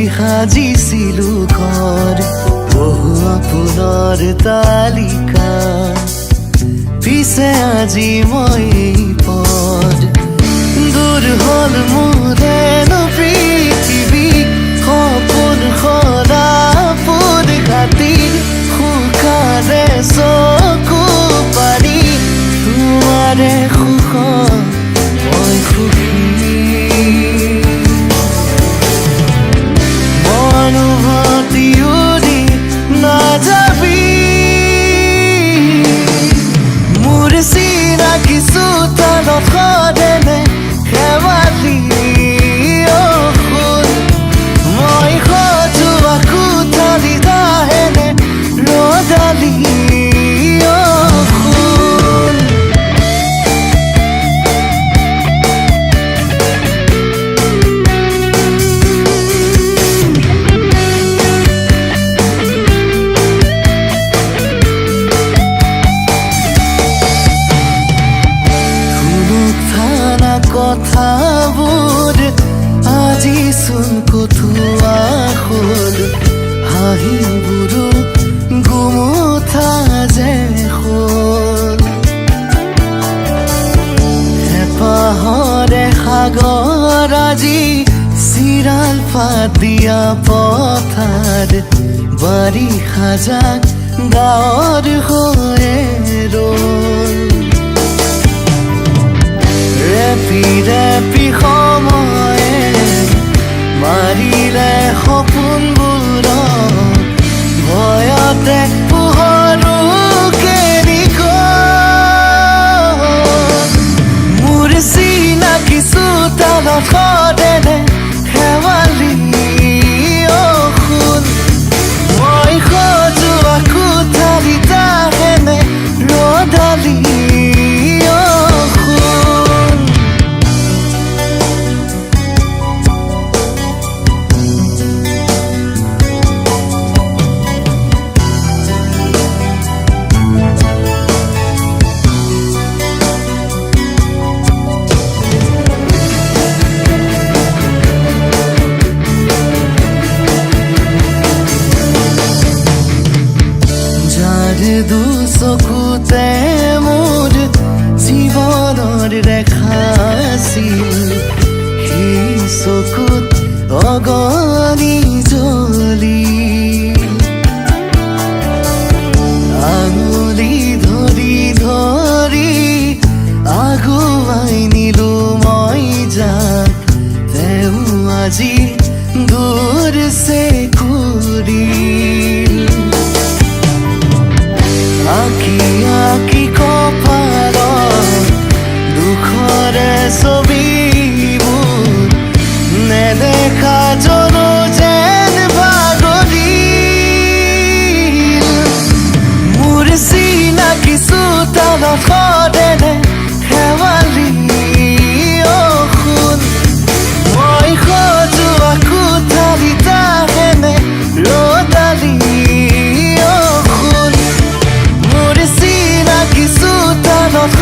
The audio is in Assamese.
সাজিছিলো ঘৰ বহু আপোনাৰ তালিকা পিছে আজি মই পদ দূৰ হ'ল মোৰে পৃথিৱী সপোন সদা পোন কাটি শুকালে চকু পানী তোমাৰে সুখ মই সুখী অনুভূতি উৰি নাযাবি মোৰ চিনাকি চোতালত সদেনে শেৱালি শুন মই সজোৱা কোঠালিত আহেনে ৰ'দালি কথাবোৰ আজি চোন কঠুৱা হ'ল হাঁহিবোৰো গুমুঠা যে হ'ল হেঁপাহৰে সাগৰ আজি চিৰাল পাত দিয়া পথাৰ বাৰিষা জাক গাঁৱৰ হৈ ৰ'ল ৰেপি ৰেপি সময়ে মাৰিলে সপোনবোৰ ভয়তে পোহৰো কেৰি গ'ল মোৰ চিনাকি চোতালত সদেনে শেৱালি শুন মই সজোৱা কোঠালিত আহেনে ৰ'দালি দুচকুতে মোৰ জীৱনৰ ৰেখা আছিল সেই চকুত অগণি জ্বলি আঙুলি ধৰি ধৰি আগুৱাই নিলো মই যাক তেওঁ আজি দূৰ কৰি আঁকি আঁকি কপালত দুখৰে ছবিবোৰ নেদেখা জনো যেন ভাগৰিল মোৰ চিনাকি চোতালত সদেনে শেৱালি শুন মই সজোৱা কোঠালিত আহেনে ৰ'দালি শুন মোৰ চিনাকি চোতালত